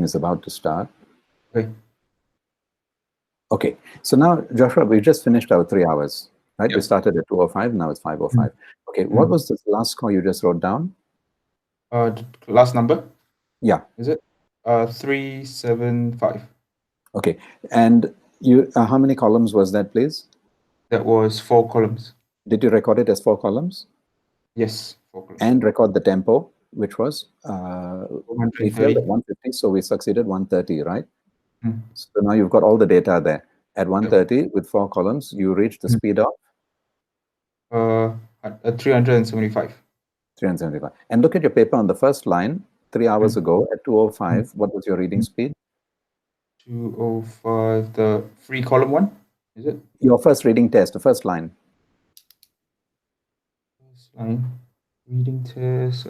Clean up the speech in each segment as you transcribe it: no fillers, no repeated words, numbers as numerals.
is about to start. Okay. Okay, so now, Joshua, we just finished our 3 hours, right? Yep. We started at 2:05, now it's 5:05. Okay, what was the last score you just wrote down? The last number? Yeah. Is it? 375. Okay, and you, how many columns was that, please? That was 4 columns. Did you record it as 4 columns? Yes, 4 columns. And record the tempo, which was, we failed at 150, so we succeeded 130, right? So now you've got all the data there. At 130, with 4 columns, you reached the speed of? At 375. 375. And look at your paper on the first line, 3 hours ago at 2:05. What was your reading speed? 205, the 3 column one, is it? Your first reading test, the first line. First line, reading test.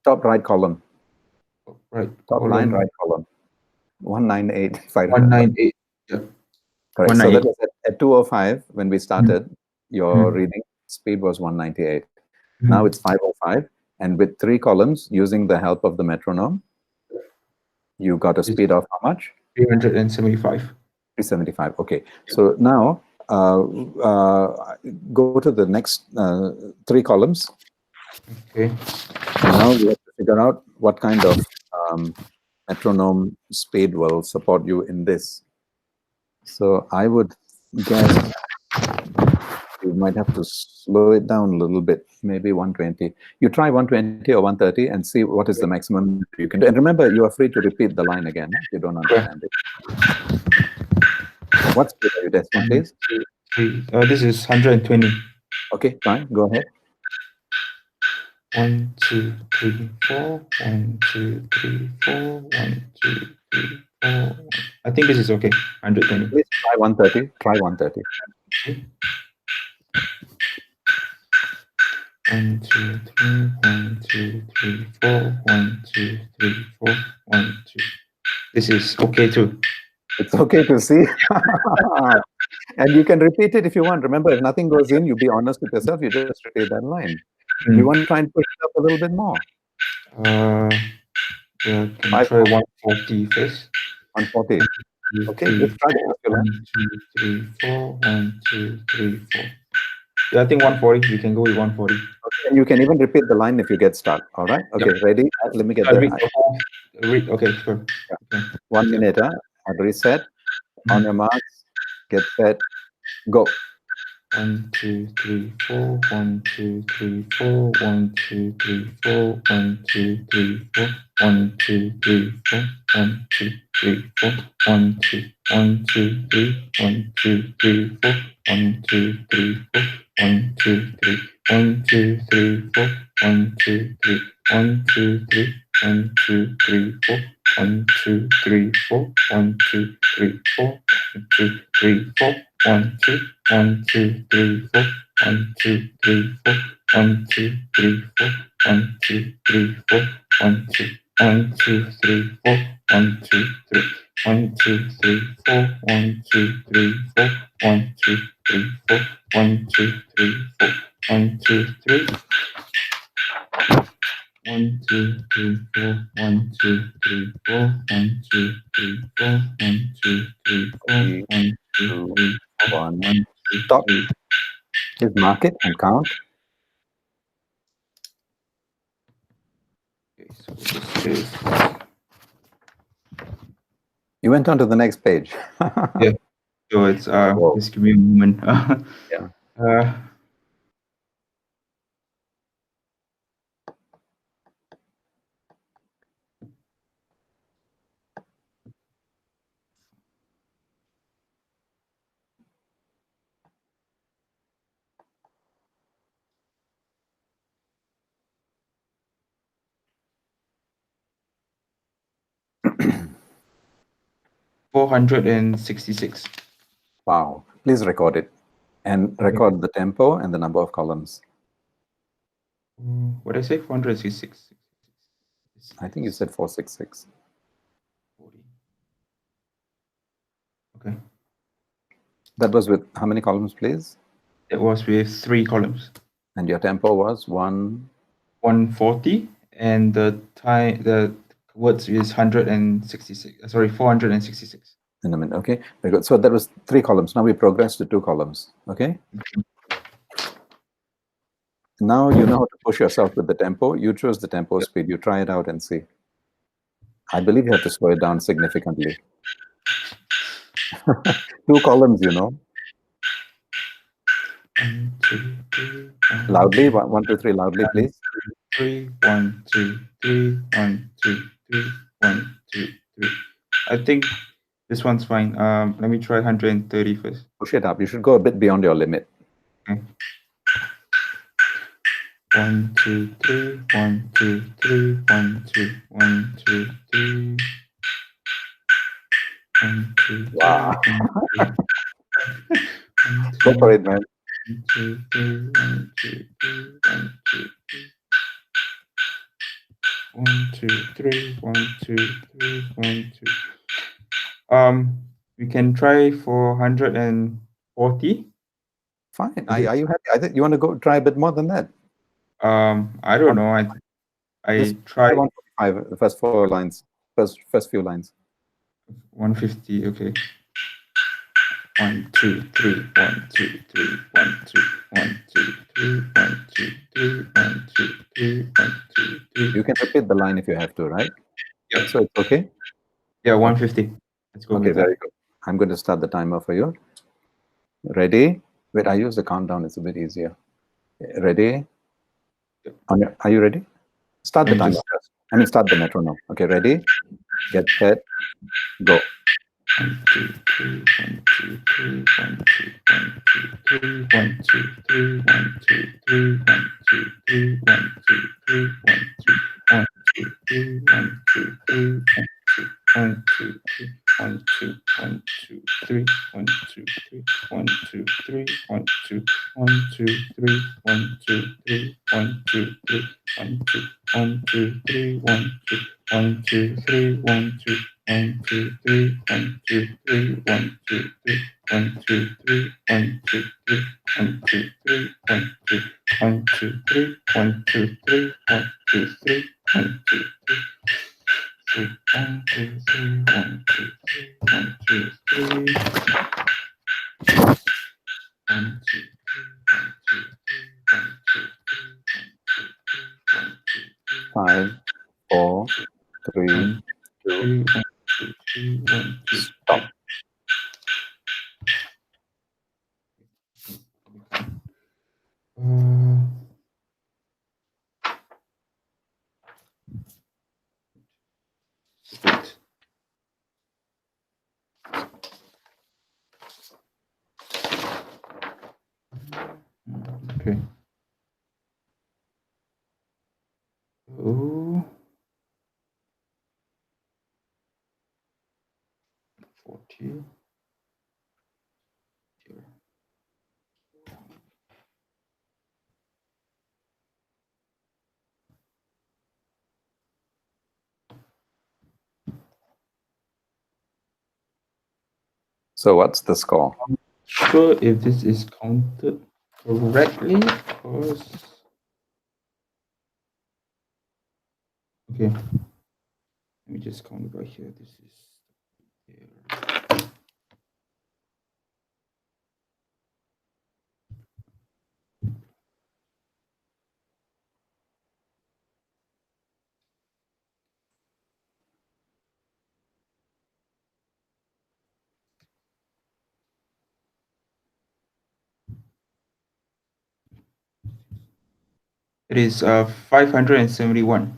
Top right column. Right. Top line, right column. 198. 198. Yeah. Correct. So that was at 2:05 when we started. Your reading speed was 198. Now it's 5:05, and with 3 columns, using the help of the metronome, you got a speed of how much? 375. 375. Okay. So now go to the next 3 columns. Okay. And now we have to figure out what kind of metronome speed will support you in this. So I would guess you might have to slow it down a little bit, maybe 120. You try 120 or 130 and see what is the maximum you can do. And remember, you are free to repeat the line again if you don't understand it. What speed are you testing, please? This is 120. Okay, fine. Go ahead. 1, 2, 3, 4. 1, 2, 3, 4. 1, 2, 3, 4. I think this is okay. 120. Please try 130. Try 130. Okay. 1, 2, 3, 1, 2, 3, 4. 1, 2, 3, 4. 1, 2. This is okay too. It's okay to see. And you can repeat it if you want. Remember, if nothing goes in, you be honest with yourself. You just repeat that line. You want to try and push it up a little bit more. Yeah, can I try 140 first? 140. Okay, let's try it. 1, 2, 3, 4. 1, 2, 3, 4. Yeah, I think 140. We can go with 140. Okay, you can even repeat the line if you get stuck. All right. Okay, ready? Let me get the whole. Okay, sure. Yeah. Okay. 1 minute. I'll reset. On your marks, get set, go. 1, 2, 3, 4. 1, 2, 3, 4. 1, 2, 3, 4. 1, 2, 3, 4. 1, 2, 3, 4. 1, 2, 3, 4. 1, 2, 1, 2, 3. 1, 2, 3, 4. 1, 2, 3, 4. 1, 2, 3. 1, 2, 3, 4. 1, 2, 3. 1, 2, 3. 1, 2, 3, 4. 1, 2, 3, 4. 1, 2, 3, 4. 1, 2, 3, 4. 1, 2, 1, 2, 3, 4. 1, 2, 3, 4. 1, 2, 3, 4. 1, 2, 3, 4. 1, 2, 1, 2, 3, 4. 1, 2, 3. 1, 2, 3, 4. 1, 2, 3, 4. 1, 2, 3, 4. 1, 2, 3, 4. 1, 2, 3. 1, 2, 3, 4. 1, 2, 3, 4. 1, 2, 3, 4. 1, 2, 3, 4. 1, 2, 3, 4. 1, 2, Stop. Just mark it and count. Okay, so this is. You went on to the next page. Yeah. So it's just give me a moment. Yeah. 466. Wow. Please record it and record the tempo and the number of columns. What did I say? 466. I think you said 466. 40. Okay. That was with how many columns, please? It was with 3 columns. And your tempo was 140, and the time, the words is 166. Sorry, 466. In a minute. Okay, very good. So that was 3 columns. Now we progress to 2 columns. Okay. Now you know how to push yourself with the tempo. You choose the tempo speed. You try it out and see. I believe you have to slow it down significantly. 2 columns, you know. 1, 2, 3, 1, Loudly, 1, 2, 3, loudly, please. 3, 1, 2, 3, 1, 2, 3, 1, 2, 3. I think this one's fine. Let me try 130 first. Push it up. You should go a bit beyond your limit. Okay. 1, 2, 3, 1, 2, 3, 1, 2, 1, 2, 3. 1, 2, 3. Wow. 1, 2, Go for it, man. 1, 2, 3, 1, 2, 3, 1, 2, 3. 1, 2, 3, 1, 2, 3, 1, 2. We can try for 140. Fine. Are you happy? I think you want to go try a bit more than that. I don't know. I Just tried 145, the first 4 lines, first few lines. 150. Okay. 1, 2, 3, 1, 2, 3, 1, 2, 1, 2, 3, 1, 2, 3, 1, 2, 3, 1, 2, 3. You can repeat the line if you have to, right? Yep. So it's okay? Yeah, 150. Let's go Okay, with that. very good. I'm going to start the timer for you. Ready? Wait, I use the countdown. It's a bit easier. Ready? Yep. Are you ready? Start the Let me timer just- first. I mean, start the metronome. Okay, ready? Get set. Go. 1, 2, 3, 1, 2, 3, 1, 2, 1, 2, 3, 1, 2, 3, 1, 2, 3, 1, 2, 3, 1, 2, 3, 1, 2, 1, 2, 3, 1, 2, 3, 1, 2, 1, 2, 3, 1, 2, 3, 1, 2, 3, 1, 2, 3, 1, 2, 3, 1, 2, 3, 1, 2, 1, 2, 3, 1, 2, 1, 2, 3, 1, 2, 1, 2, 3, 1, 2, 3, 1, 2, 3, 1, 2, 3, 1, 2, 3, 1, 2, 3, 1, 2, 1, 2, 3, 1, 2, 3, 1, 2, 3, 1, 2, 3. 1, 2, 3, 1, 2, 3, 1, 2, 3. 1, 2, 3, 1, 2, 3, 1, 2, 3, 1, 2, 3. 5, 4, 3, 1, 2, 3, 1, 2, 3, 1, 2. stop. Okay. Oh. 40. So what's the score? Sure if this is counted correctly, because okay, let me just count it right here. This is it is 571.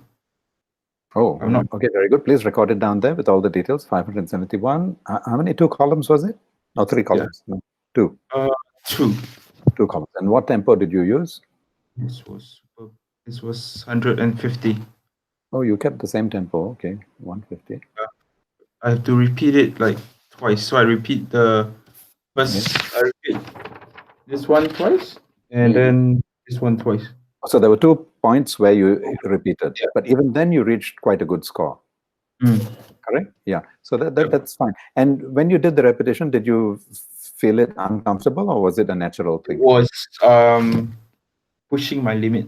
Oh, I'm not okay, very good. Please record it down there with all the details. 571. How many? 2 columns was it? No, 3 columns. No, 2. 2. 2 columns. And what tempo did you use? This was 150. Oh, you kept the same tempo. Okay, 150. I have to repeat it like twice. So I repeat the first. Yes. I repeat this one twice, and then this one twice. So there were 2 points where you repeated, Yeah. but even then you reached quite a good score. Correct? Yeah. So that's fine. And when you did the repetition, did you feel it uncomfortable or was it a natural It thing? was pushing my limit.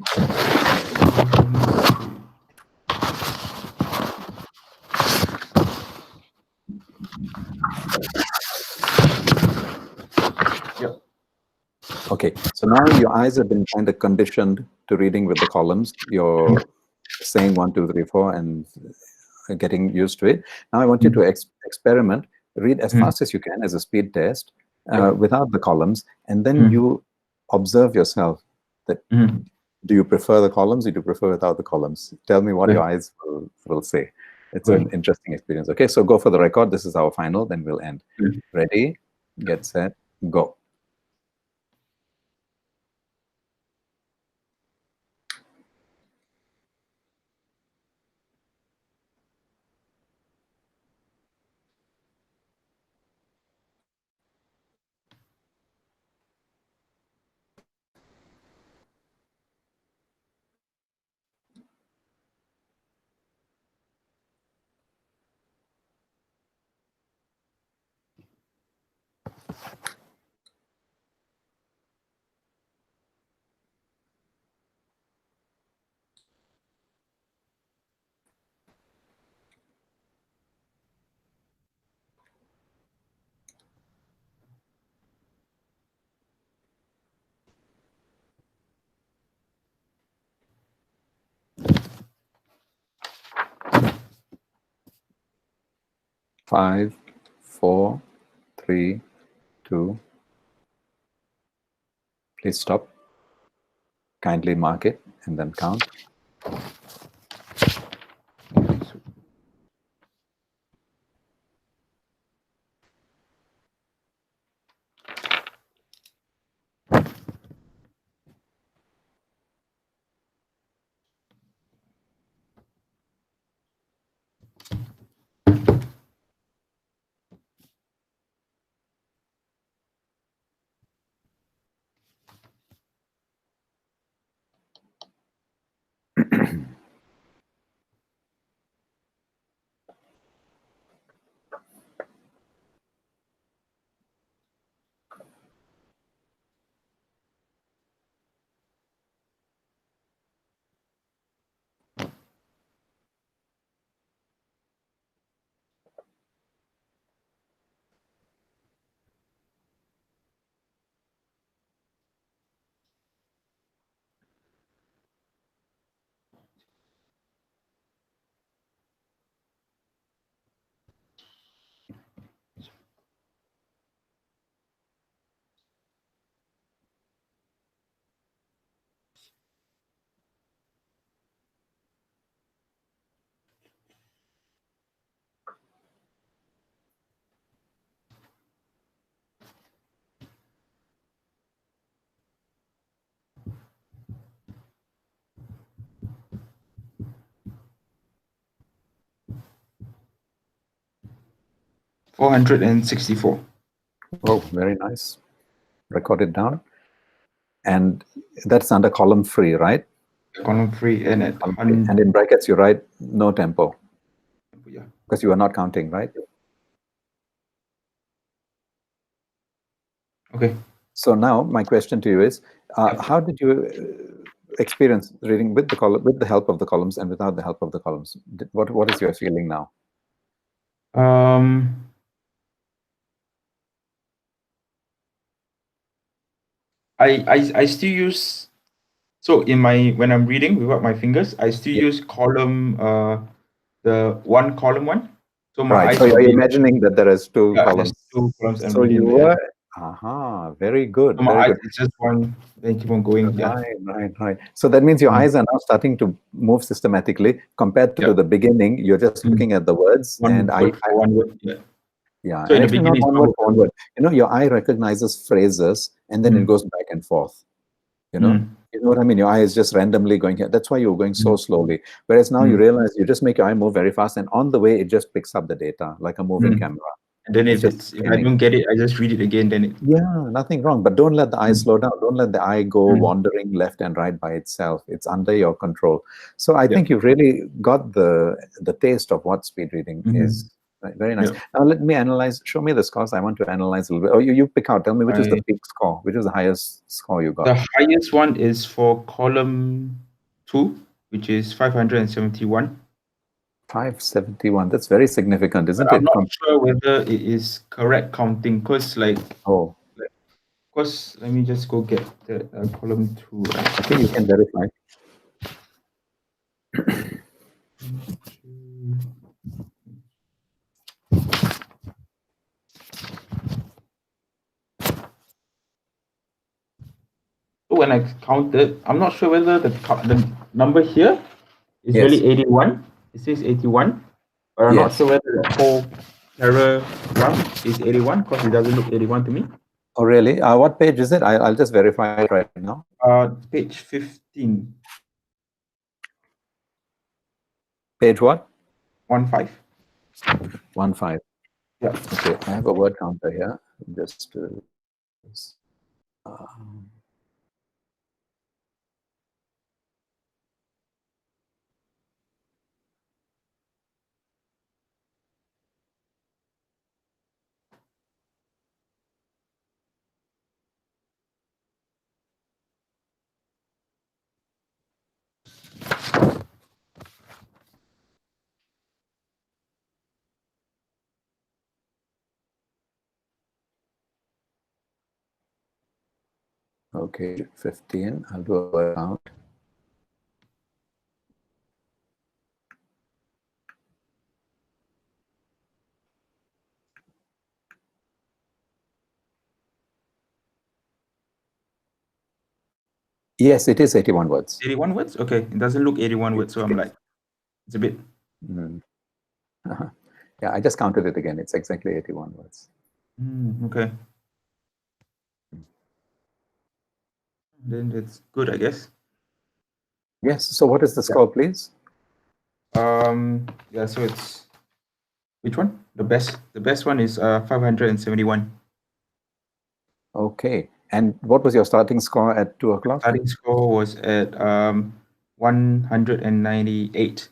Yep. Okay, so now your eyes have been kind of conditioned to reading with the columns. You're saying 1, 2, 3, 4 and getting used to it. Now I want you to experiment, read as fast as you can as a speed test without the columns, and then you observe yourself that do you prefer the columns or do you prefer without the columns? Tell me what your eyes will say. It's an interesting experience. Okay, so go for the record. This is our final, then we'll end. Ready, get set, go. Five, 4, 3, 2. Please stop. Kindly mark it and then count. $464. Oh, very nice. Record it down. And that's under column free, right? Column free and at And in brackets, you write no tempo. Yeah. Because you are not counting, right? Okay. So now my question to you is, how did you experience reading with the help of the columns and without the help of the columns? What is your feeling now? I still use, so in when I'm reading without my fingers, I still use column, the one column one. So my Right. eyes So will you're be, imagining that there is two columns. there's 2 columns and So you reading were, very good, So my very eyes good. is just one, then keep on going. Right. So that means your eyes are now starting to move systematically compared to the beginning. You're just looking at the words, One word for one word. Yeah, So in and the actually not beginning, one word for one word. Your eye recognizes phrases and then it goes back and forth. You know what I mean? Your eye is just randomly going here. That's why you're going so slowly. Whereas now you realize you just make your eye move very fast, and on the way it just picks up the data like a moving camera. And then if I don't get it, I just read it again. Then nothing wrong. But don't let the eye slow down. Don't let the eye go wandering left and right by itself. It's under your control. So I think you've really got the taste of what speed reading is Right, very nice. Yeah. Now let me analyze. Show me the scores. I want to analyze a little bit. Oh, you pick out. Tell me which is the I- peak score. Which is the highest score you got? The highest one is for column 2, which is 571. 571. That's very significant, isn't But I'm it? not sure whether it is correct counting, because Oh, let me just go get the column 2. I think you can verify. When I counted, I'm not sure whether the number here is Yes. really 81. It says 81, but I'm not Yes. sure whether the whole paragraph is 81, because it doesn't look 81 to me. Oh, really? What page is it? I'll just verify it right now. Page 15. Page what? 15. 15. Yeah. Okay, I have a word counter here. Just okay, 15. I'll do a word count. Yes, it is 81 words. 81 words? Okay, it doesn't look 81 words, so I'm like, it's a bit. Yeah, I just counted it again. It's exactly 81 words. Okay. Then that's good, I guess. Yes. So what is the score, please? Yeah. So it's which one? The best one is 571. Okay. And what was your starting score at 2 o'clock? Starting score was at 198.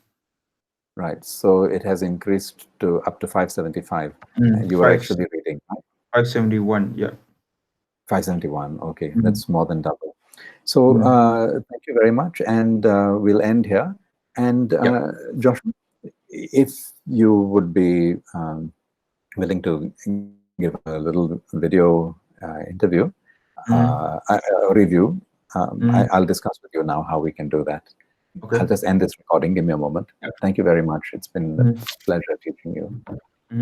Right. So it has increased to up to 575. And you were actually reading, right? 571. Yeah. 571. Okay, that's more than double. So thank you very much, and we'll end here. And Joshua, if you would be willing to give a little video interview, a review, I'll discuss with you now how we can do that. Okay. I'll just end this recording. Give me a moment. Thank you very much. It's been a pleasure teaching you.